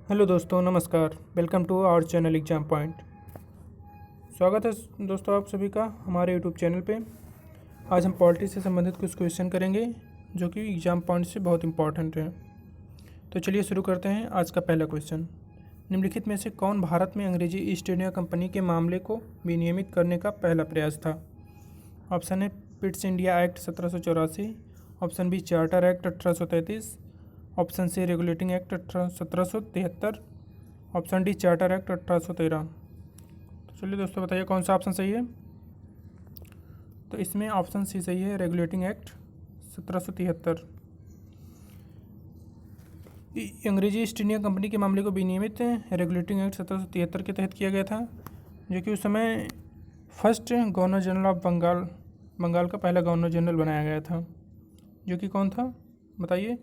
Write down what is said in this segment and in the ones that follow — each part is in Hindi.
हेलो दोस्तों, नमस्कार। Welcome to our channel Exam Point. स्वागत है दोस्तों आप सभी का हमारे यूट्यूब चैनल पे। आज हम पॉलिटी से संबंधित कुछ क्वेश्चन करेंगे जो कि एग्ज़ाम पॉइंट से बहुत इंपॉर्टेंट हैं। तो चलिए शुरू करते हैं। आज का पहला क्वेश्चन, निम्नलिखित में से कौन भारत में अंग्रेजी ईस्ट इंडिया कंपनी के मामले को विनियमित करने का पहला प्रयास था? Option A Pitt's India Act 1784, option B Charter Act 1833, option C Regulating Act 1773, option D Charter Act 1813। तो चलिए दोस्तों बताइए कौन सा ऑप्शन सही है। तो इसमें ऑप्शन सी सही है, रेगुलेटिंग एक्ट 1773। अंग्रेजी ईस्ट इंडिया कंपनी के मामले को विनियमित रेगुलेटिंग एक्ट 1773 के तहत किया गया था, जो कि उस समय first governor general of Bengal का पहला गवर्नर जनरल बनाया गया था, जो कि कौन था बताइए।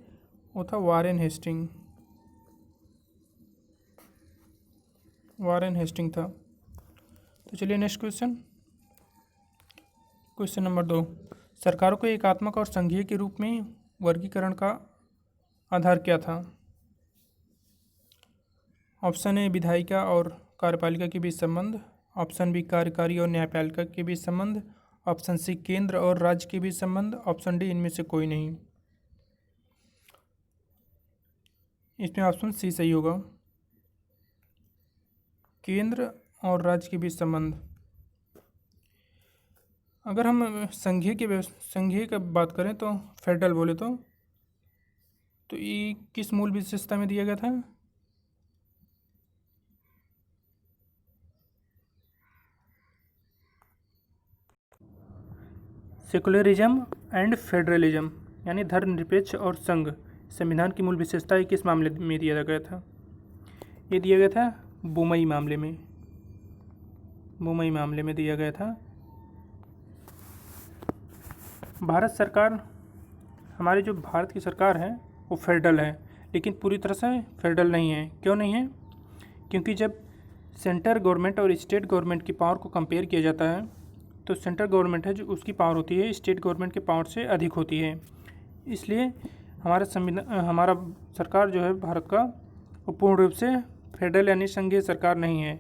वो था वारेन हेस्टिंग था। तो चलिए नेक्स्ट क्वेश्चन नंबर 2, सरकारों को एकात्मक और संघीय के रूप में वर्गीकरण का आधार क्या था? ऑप्शन ए विधायिका और कार्यपालिका के बीच संबंध, ऑप्शन बी कार्यकारी और न्यायपालिका के बीच संबंध, ऑप्शन सी केंद्र और राज्य के बीच संबंध, ऑप्शन डी इनमें से कोई नहीं। इसमें ऑप्शन सी सही होगा, केंद्र और राज्य के बीच संबंध। अगर हम संघीय की बात करें तो फेडरल बोले तो ये किस मूल विशेषता में दिया गया था? सेकुलरिज्म एंड फेडरलिज्म, यानी धर्मनिरपेक्ष और संघ। संविधान की मूल विशेषता किस मामले में दिया गया था? ये दिया गया था बुमई मामले में दिया गया था। भारत सरकार, हमारी जो भारत की सरकार है वो फेडरल है, लेकिन पूरी तरह से फेडरल नहीं है। क्यों नहीं है? क्योंकि जब सेंट्रल गवर्नमेंट और स्टेट गवर्नमेंट की पावर को कंपेयर किया जाता है तो सेंट्रल गवर्नमेंट है जो उसकी पावर होती है स्टेट गवर्नमेंट के पावर से अधिक होती है। इसलिए हमारा सरकार जो है भारत का, वो पूर्ण रूप से फेडरल यानी संघीय सरकार नहीं है,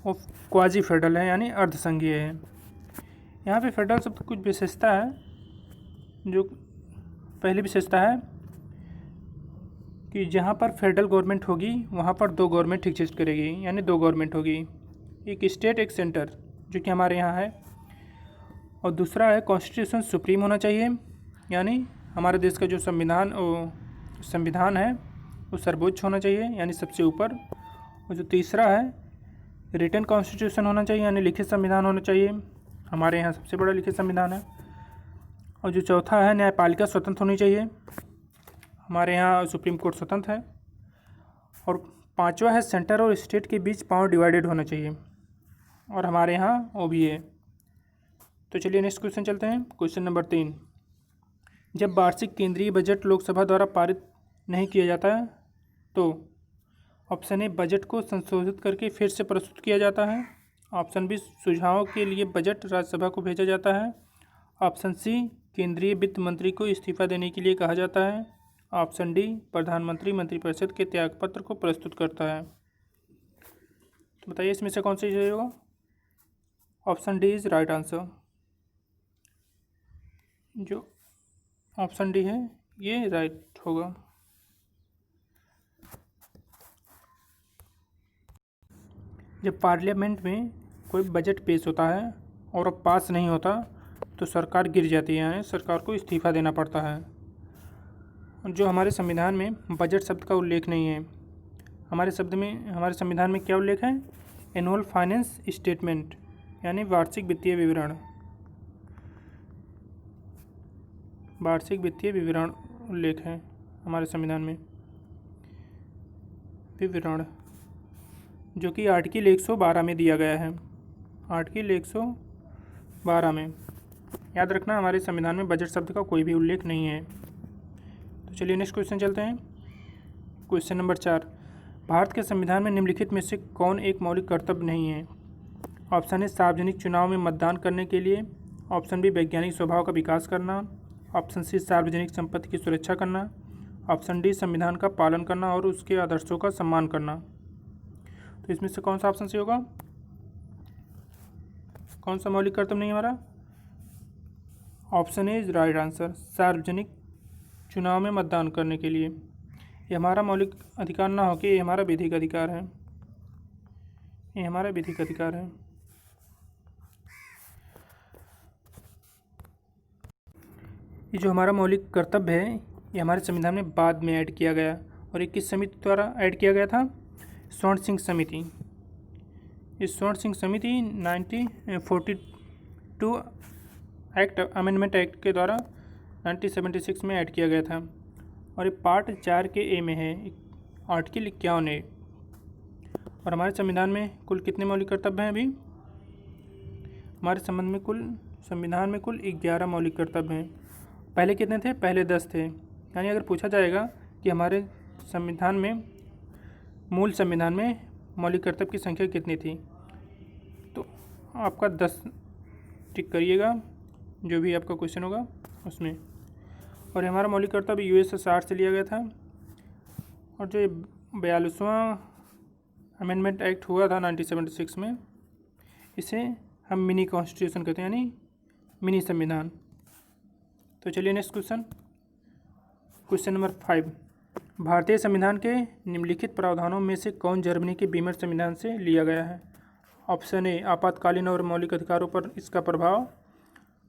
वो क्वाजी फेडरल है यानी अर्ध संघीय है। यहाँ पे फेडरल शब्द कुछ विशेषता है। जो पहली विशेषता है कि जहाँ पर फेडरल गवर्नमेंट होगी वहाँ पर दो गवर्नमेंट एग्जिस्ट करेगी, यानी दो गवर्नमेंट होगी, एक स्टेट एक सेंटर, जो कि हमारे यहाँ है। और दूसरा है कॉन्स्टिट्यूशन सुप्रीम होना चाहिए, यानी हमारे देश का जो संविधान है वो सर्वोच्च होना चाहिए, यानी सबसे ऊपर। और जो तीसरा है रिटन कॉन्स्टिट्यूशन होना चाहिए, यानी लिखित संविधान होना चाहिए। हमारे यहाँ सबसे बड़ा लिखित संविधान है। और जो चौथा है न्यायपालिका स्वतंत्र होनी चाहिए, हमारे यहाँ सुप्रीम कोर्ट स्वतंत्र है। और पांचवा है सेंटर और स्टेट के बीच पावर डिवाइडेड होना चाहिए, और हमारे यहाँ वो भी है। तो चलिए नेक्स्ट क्वेश्चन चलते हैं। क्वेश्चन नंबर 3, जब वार्षिक केंद्रीय बजट लोकसभा द्वारा पारित नहीं किया जाता है तो ऑप्शन ए बजट को संशोधित करके फिर से प्रस्तुत किया जाता है, ऑप्शन बी सुझावों के लिए बजट राज्यसभा को भेजा जाता है, ऑप्शन सी केंद्रीय वित्त मंत्री को इस्तीफा देने के लिए कहा जाता है, ऑप्शन डी प्रधानमंत्री मंत्रिपरिषद के त्यागपत्र को प्रस्तुत करता है। तो बताइए इसमें से कौन सा सही होगा? Option D is right answer. जो ऑप्शन डी है ये राइट होगा। जब पार्लियामेंट में कोई बजट पेश होता है और अब पास नहीं होता तो सरकार गिर जाती है, यानी सरकार को इस्तीफा देना पड़ता है। जो हमारे संविधान में बजट शब्द का उल्लेख नहीं है। हमारे संविधान में क्या उल्लेख है? एनुअल फाइनेंस स्टेटमेंट, यानी वार्षिक वित्तीय विवरण उल्लेख है हमारे संविधान में। विवरण जो कि आर्टिकल 112 में दिया गया है। आर्टिकल 112 में याद रखना, हमारे संविधान में बजट शब्द का कोई भी उल्लेख नहीं है। तो चलिए नेक्स्ट क्वेश्चन चलते हैं। क्वेश्चन नंबर 4, भारत के संविधान में निम्नलिखित में से कौन एक मौलिक कर्तव्य नहीं है? ऑप्शन ए सार्वजनिक चुनाव में मतदान करने के लिए, ऑप्शन बी वैज्ञानिक स्वभाव का विकास करना, ऑप्शन सी सार्वजनिक संपत्ति की सुरक्षा करना, ऑप्शन डी संविधान का पालन करना और उसके आदर्शों का सम्मान करना। तो इसमें से कौन सा ऑप्शन सही होगा? कौन सा मौलिक कर्तव्य नहीं हमारा? Option A is right answer, सार्वजनिक चुनाव में मतदान करने के लिए। ये हमारा मौलिक अधिकार ना हो कि ये हमारा विधिक अधिकार है, ये हमारा विधिक अधिकार है। ये जो हमारा मौलिक कर्तव्य है ये हमारे संविधान में बाद में ऐड किया गया, और ये किस समिति द्वारा ऐड किया गया था? स्वर्ण सिंह समिति। इस स्वर्ण सिंह समिति 1942 एक्ट अमेंडमेंट एक्ट के द्वारा 1976 में ऐड किया गया था, और ये पार्ट 4 के ए में है, आर्टिकल 51A। और हमारे संविधान में कुल कितने मौलिक कर्तव्य हैं? अभी हमारे संविधान में कुल 11 मौलिक कर्तव्य हैं। पहले कितने थे? पहले 10 थे। यानी अगर पूछा जाएगा कि हमारे संविधान में, मूल संविधान में मौलिक कर्तव्य की संख्या कितनी थी, तो आपका 10 टिक करिएगा जो भी आपका क्वेश्चन होगा उसमें। और हमारा मौलिक कर्तव्य USSR से लिया गया था, और जो 42वां अमेंडमेंट एक्ट हुआ था 1976 में, इसे हम मिनी कॉन्स्टिट्यूशन कहते हैं, यानी मिनी संविधान। तो चलिए नेक्स्ट क्वेश्चन नंबर 5। भारतीय संविधान के निम्नलिखित प्रावधानों में से कौन जर्मनी के वीमर संविधान से लिया गया है? ऑप्शन ए आपातकालीन और मौलिक अधिकारों पर इसका प्रभाव,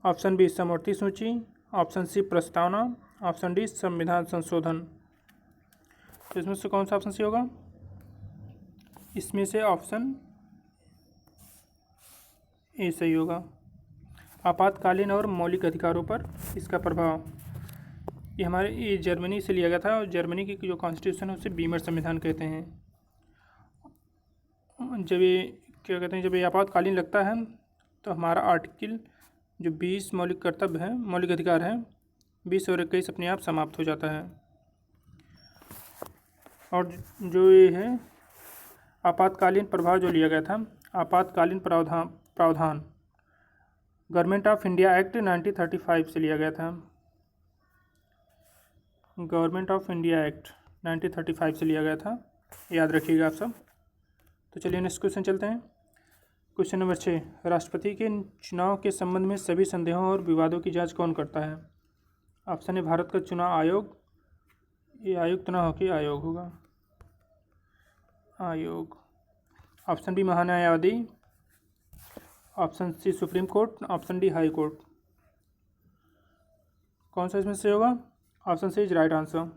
ऑप्शन बी समवर्ती सूची, ऑप्शन सी प्रस्तावना, ऑप्शन डी संविधान संशोधन। तो इसमें से कौन सा ऑप्शन सही होगा? इसमें से ऑप्शन ए सही होगा, आपातकालीन और मौलिक अधिकारों पर इसका प्रभाव। ये जर्मनी से लिया गया था, और जर्मनी की जो कॉन्स्टिट्यूशन है उसे वीमर संविधान कहते हैं। जब ये आपातकालीन लगता है तो हमारा आर्टिकल जो 20 मौलिक कर्तव्य है, मौलिक अधिकार है, 20 और 21 अपने आप समाप्त हो जाता है। और जो ये है आपातकालीन प्रभाव जो लिया गया था, आपातकालीन प्रावधान गवर्नमेंट ऑफ इंडिया एक्ट 1935 से लिया गया था। गवर्नमेंट ऑफ इंडिया एक्ट 1935 से लिया गया था, याद रखिएगा आप सब। तो चलिए नेक्स्ट क्वेश्चन चलते हैं। Question number 6। राष्ट्रपति के चुनाव के संबंध में सभी संदेहों और विवादों की जांच कौन करता है? ऑप्शन ए भारत का चुनाव आयोग, ये आयुक्त ना हो कि आयोग होगा, आयोग। ऑप्शन बी महान्यायवादी, option C supreme court, option D high court. कौन सा इसमें से होगा? Option C is right answer,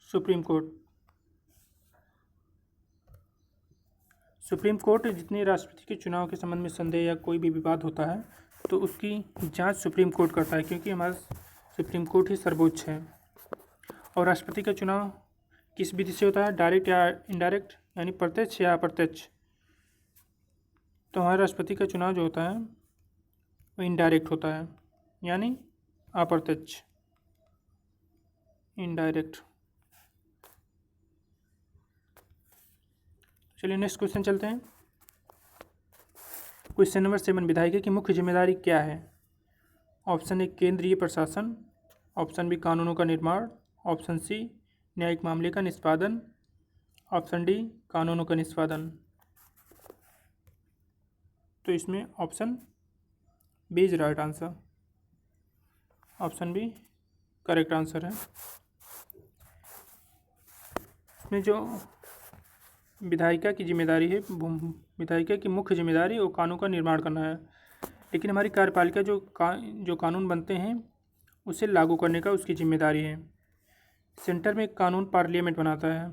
supreme court. Supreme court जितने राष्ट्रपति के चुनाव के संबंध में संदेह या कोई भी विवाद होता है तो उसकी जांच सुप्रीम कोर्ट करता है, क्योंकि हमारा सुप्रीम कोर्ट ही सर्वोच्च है। और राष्ट्रपति का चुनाव किस विधि से होता है? डायरेक्ट या इनडायरेक्ट, यानी प्रत्यक्ष या अप्रत्यक्ष। तो हमारे राष्ट्रपति का चुनाव जो होता है वो इनडायरेक्ट होता है, यानी अप्रत्यक्ष, इनडायरेक्ट। चलिए नेक्स्ट क्वेश्चन चलते हैं। Question number 7। विधायिका की मुख्य जिम्मेदारी क्या है? ऑप्शन ए केंद्रीय प्रशासन, ऑप्शन बी कानूनों का निर्माण, ऑप्शन सी न्यायिक मामले का निष्पादन, ऑप्शन डी कानूनों का निष्पादन। तो इसमें option B is right answer, option B correct answer है। इसमें जो विधायिका की जिम्मेदारी है, विधायिका की मुख्य जिम्मेदारी वो कानून का निर्माण करना है, लेकिन हमारी कार्यपालिका जो कानून बनते हैं उसे लागू करने का उसकी जिम्मेदारी है। सेंटर में कानून पार्लियामेंट बनाता है,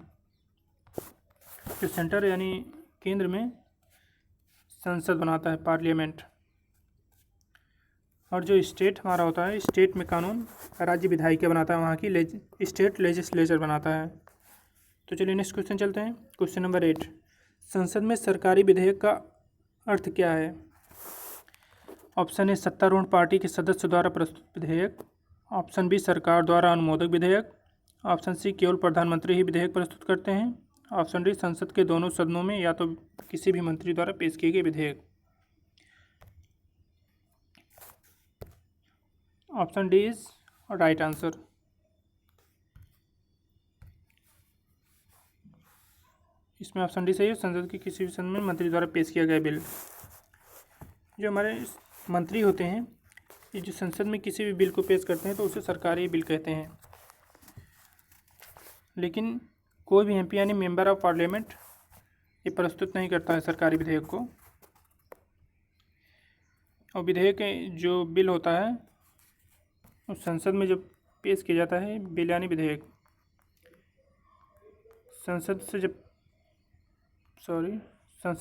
जो सेंटर यानी केंद्र में संसद बनाता है, पार्लियामेंट। और जो स्टेट हमारा होता है, स्टेट में कानून राज्य विधायिका बनाता है, वहाँ की स्टेट लेजिस्लेचर बनाता है। तो चलिए नेक्स्ट क्वेश्चन चलते हैं। Question number 8। संसद में सरकारी विधेयक का अर्थ क्या है? ऑप्शन ए सत्तारूढ़ पार्टी के सदस्य द्वारा प्रस्तुत विधेयक, ऑप्शन बी सरकार द्वारा अनुमोदक विधेयक, ऑप्शन सी केवल प्रधानमंत्री ही विधेयक प्रस्तुत करते हैं, ऑप्शन डी संसद के दोनों सदनों में या तो किसी भी मंत्री द्वारा पेश किए गए विधेयक। ऑप्शन डी इज और राइट आंसर। इसमें ऑप्शन डी सही है। संसद के किसी भी सदन में मंत्री द्वारा पेश किया गया बिल। जो हमारे मंत्री होते हैं, ये जो संसद में किसी भी बिल को पेश करते हैं तो उसे सरकारी बिल कहते हैं। लेकिन कोई भी एमपी यानी मेंबर ऑफ पार्लियामेंट ये प्रस्तुत नहीं करता है सरकारी विधेयक को। और विधेयक जो बिल होता है उस संसद में जब पेश किया जाता है, बिल यानी विधेयक, संसद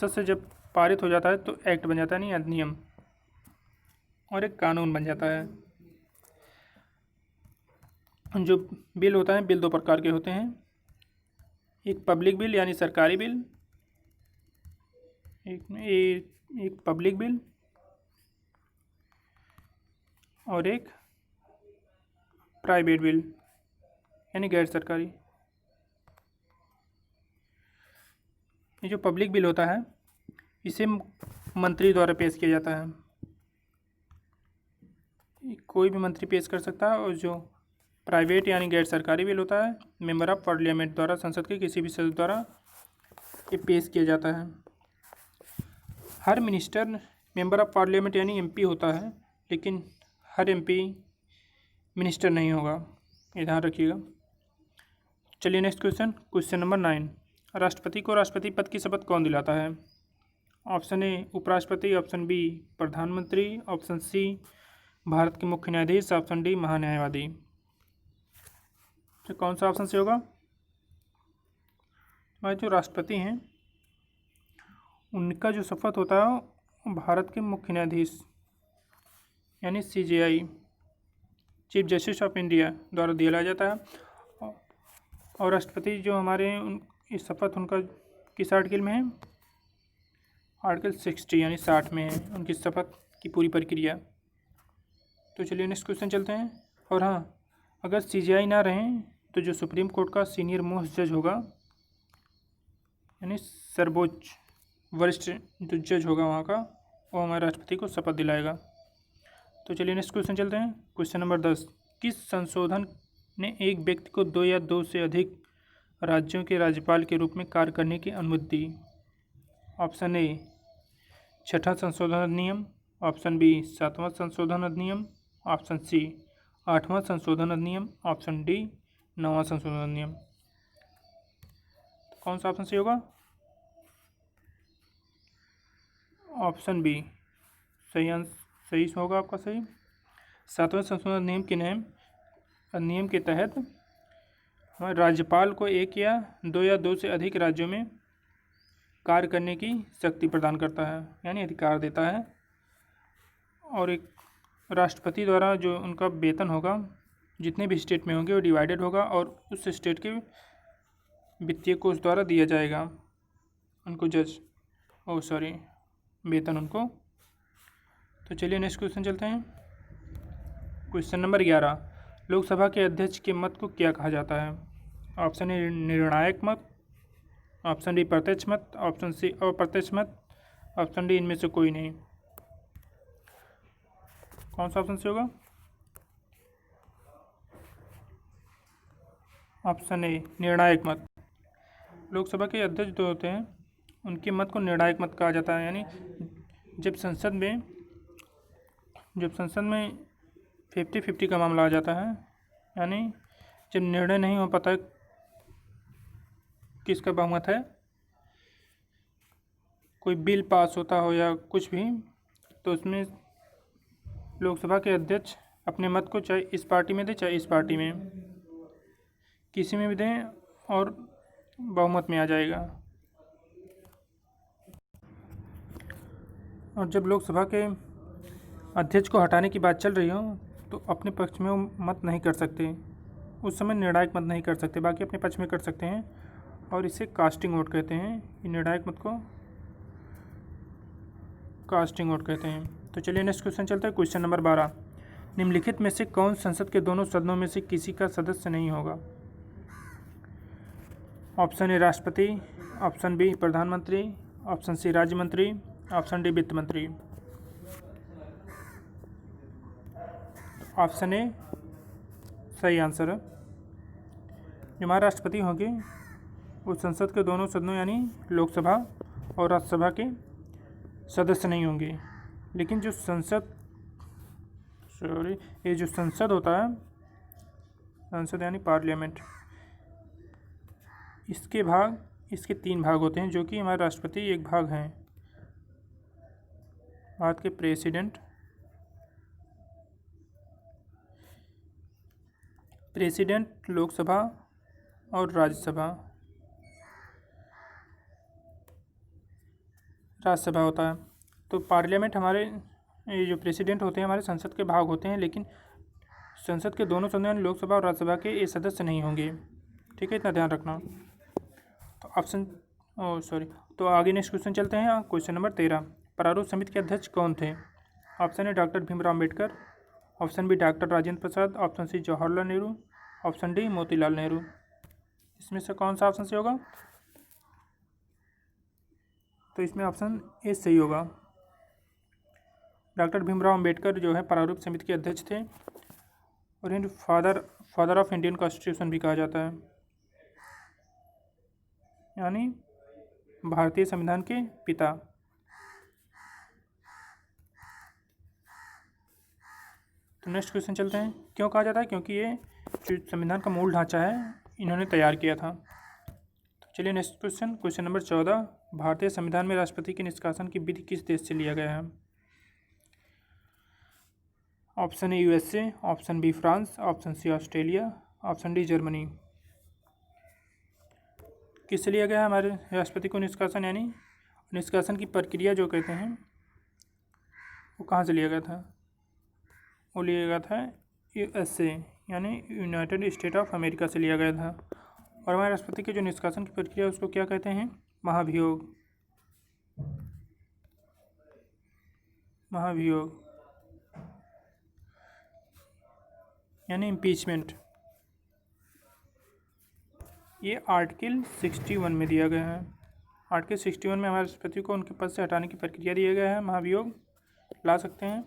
से जब पारित हो जाता है तो एक्ट बन जाता है, नहीं अधिनियम, और एक कानून बन जाता है। जो बिल होता है, बिल दो प्रकार के होते हैं, एक पब्लिक बिल यानी सरकारी बिल, एक पब्लिक बिल और एक प्राइवेट बिल यानी गैर सरकारी। ये जो पब्लिक बिल होता है इसे मंत्री द्वारा पेश किया जाता है, कोई भी मंत्री पेश कर सकता है। और जो प्राइवेट यानी गैर सरकारी बिल होता है मेंबर ऑफ पार्लियामेंट द्वारा, संसद के किसी भी सदस्य द्वारा ये पेश किया जाता है। हर मिनिस्टर मेंबर ऑफ पार्लियामेंट यानी एमपी होता है, लेकिन हर एमपी मिनिस्टर नहीं होगा, ये ध्यान रखिएगा। चलिए नेक्स्ट क्वेश्चन नंबर 9। राष्ट्रपति को राष्ट्रपति पद की शपथ कौन दिलाता है? ऑप्शन ए उपराष्ट्रपति, ऑप्शन बी प्रधानमंत्री, ऑप्शन सी भारत के मुख्य न्यायाधीश, ऑप्शन डी महान्यायवादी। तो कौन सा ऑप्शन से होगा? हमारे जो राष्ट्रपति हैं उनका जो शपथ होता है भारत के मुख्य न्यायाधीश यानी CJI, chief justice of India द्वारा दिया जाता है। और राष्ट्रपति जो हमारे इस शपथ उनका किस आर्टिकल में है? आर्टिकल 60 यानी 60 में है उनकी शपथ की पूरी प्रक्रिया। तो चलिए नेक्स्ट क्वेश्चन चलते हैं। और हाँ, अगर CJI ना रहें तो जो सुप्रीम कोर्ट का सीनियर मोस्ट जज होगा यानी सर्वोच्च वरिष्ठ जो जज होगा वहाँ का, वो हमारे राष्ट्रपति को शपथ दिलाएगा। तो चलिए नेक्स्ट क्वेश्चन चलते हैं। Question number 10। किस संशोधन ने एक व्यक्ति को 2 या 2 से अधिक राज्यों के राज्यपाल के रूप में कार्य करने की अनुमति दी? ऑप्शन ए 6वां संशोधन अधिनियम, ऑप्शन बी 7वां संशोधन अधिनियम, ऑप्शन सी 8वां संशोधन अधिनियम, ऑप्शन डी 9वां संशोधन अधिनियम। कौन सा ऑप्शन सही होगा? ऑप्शन बी सही होगा आपका सही। 7वें संशोधन अधिनियम के तहत हमारे राज्यपाल को 1 या 2 से अधिक राज्यों में कार्य करने की शक्ति प्रदान करता है यानी अधिकार देता है। और एक राष्ट्रपति द्वारा जो उनका वेतन होगा जितने भी स्टेट में होंगे वो डिवाइडेड होगा और उस स्टेट के वित्तीय कोष द्वारा दिया जाएगा उनको वेतन उनको। तो चलिए नेक्स्ट क्वेश्चन चलते हैं। Question number 11। लोकसभा के अध्यक्ष के मत को क्या कहा जाता है? ऑप्शन ए निर्णायक मत, ऑप्शन डी प्रत्यक्ष मत, ऑप्शन सी अप्रत्यक्ष मत, ऑप्शन डी इनमें से कोई नहीं। कौन सा ऑप्शन से होगा? ऑप्शन ए निर्णायक मत। लोकसभा के अध्यक्ष जो होते हैं उनके मत को निर्णायक मत कहा जाता है, यानी जब संसद में 50-50 का मामला आ जाता है, यानी जब निर्णय नहीं हो पाता किसका बहुमत है, कोई बिल पास होता हो या कुछ भी, तो उसमें लोकसभा के अध्यक्ष अपने मत को चाहे इस पार्टी में दें चाहे इस पार्टी में, किसी में भी दें और बहुमत में आ जाएगा। और जब लोकसभा के अध्यक्ष को हटाने की बात चल रही हो तो अपने पक्ष में वो मत नहीं कर सकते, उस समय निर्णायक मत नहीं कर सकते, बाकी अपने पक्ष में कर सकते हैं और इसे कास्टिंग वोट कहते हैं। ये निर्णायक मत को कास्टिंग वोट कहते हैं। तो चलिए नेक्स्ट क्वेश्चन चलता है। Question number 12। निम्नलिखित में से कौन संसद के दोनों सदनों में से किसी का सदस्य नहीं होगा? ऑप्शन ए राष्ट्रपति, ऑप्शन बी प्रधानमंत्री, ऑप्शन सी राज्य मंत्री, ऑप्शन डी वित्त मंत्री। ऑप्शन ए सही आंसर है। जो हमारे राष्ट्रपति होंगे वो संसद के दोनों सदनों यानी लोकसभा और राज्यसभा के सदस्य नहीं होंगे। लेकिन जो ये जो संसद होता है, संसद यानी पार्लियामेंट, इसके 3 भाग होते हैं, जो कि हमारे राष्ट्रपति एक भाग हैं। भारत के प्रेसिडेंट, लोकसभा और राज्यसभा होता है। तो पार्लियामेंट हमारे ये जो प्रेसिडेंट होते हैं हमारे संसद के भाग होते हैं, लेकिन संसद के दोनों सदन लोकसभा और राज्यसभा के ये सदस्य नहीं होंगे। ठीक है, इतना ध्यान रखना। तो आगे नेक्स्ट क्वेश्चन चलते हैं। क्वेश्चन नंबर 13, प्रारूप समिति के अध्यक्ष कौन थे? Option A doctor Bhimrao Ambedkar, option B doctor Rajendra Prasad, option C Jawaharlal Nehru, option D Motilal Nehru. इसमें से कौन सा ऑप्शन सही होगा? तो इसमें ऑप्शन ए सही होगा। डॉक्टर भीमराव अम्बेडकर जो है प्रारूप समिति के अध्यक्ष थे और इन्हें फादर ऑफ इंडियन कॉन्स्टिट्यूशन भी कहा जाता है, यानी भारतीय संविधान के पिता। तो नेक्स्ट क्वेश्चन चलते हैं। क्यों कहा जाता है? क्योंकि ये जो संविधान का मूल ढांचा है इन्होंने तैयार किया था। तो चलिए नेक्स्ट क्वेश्चन नंबर 14, भारतीय संविधान में राष्ट्रपति के निष्कासन की विधि किस देश से लिया गया है? Option A USA, option B France, option C Australia, option D Germany. किससे लिया गया है हमारे राष्ट्रपति को निष्कासन, यानी निष्कासन की प्रक्रिया जो कहते हैं वो कहाँ से लिया गया था? वो लिया गया था USA यानी यूनाइटेड स्टेट ऑफ अमेरिका से लिया गया था। और हमारे राष्ट्रपति के जो निष्कासन की प्रक्रिया उसको क्या कहते हैं? महाभियोग यानी इम्पीचमेंट। ये आर्टिकल 61 में दिया गया है। आर्टिकल 61 में हमारे राष्ट्रपति को उनके पद से हटाने की प्रक्रिया दिया गया है, महाभियोग ला सकते हैं।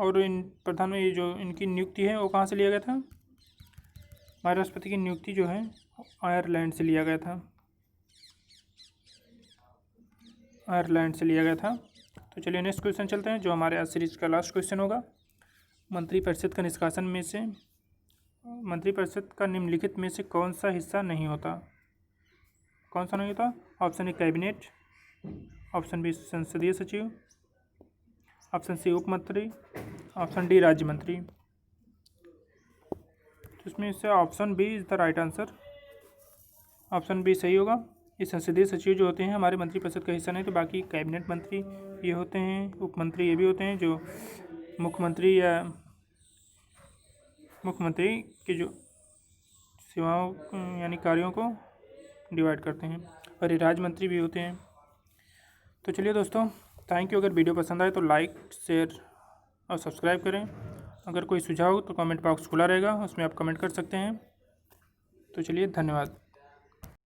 और इन प्रधान में ये जो इनकी नियुक्ति है वो कहाँ से लिया गया था? हमारे राष्ट्रपति की नियुक्ति जो है आयरलैंड से लिया गया था, तो चलिए नेक्स्ट क्वेश्चन चलते हैं, जो हमारे आज सीरीज का लास्ट क्वेश्चन होगा। मंत्रिपरिषद का निम्नलिखित में से कौन सा हिस्सा नहीं होता? Option A cabinet, option B संसदीय सचिव, ऑप्शन सी उप मंत्री, ऑप्शन डी राज्य मंत्री। तो इसमें से option B is the right answer. Option B सही होगा। ये संसदीय सचिव जो होते हैं हमारे मंत्रिपरिषद का हिस्सा नहीं, तो बाकी कैबिनेट मंत्री ये होते हैं, उप मंत्री ये भी होते हैं, जो मुख्यमंत्री के जो सेवाओं यानी कार्यों को डिवाइड करते हैं, और ये राज्य मंत्री भी होते हैं। तो चलिए दोस्तों, थैंक यू। अगर वीडियो पसंद आए तो लाइक, शेयर और सब्सक्राइब करें। अगर कोई सुझाव हो तो कमेंट बॉक्स खुला रहेगा, उसमें आप कमेंट कर सकते हैं। तो चलिए, धन्यवाद।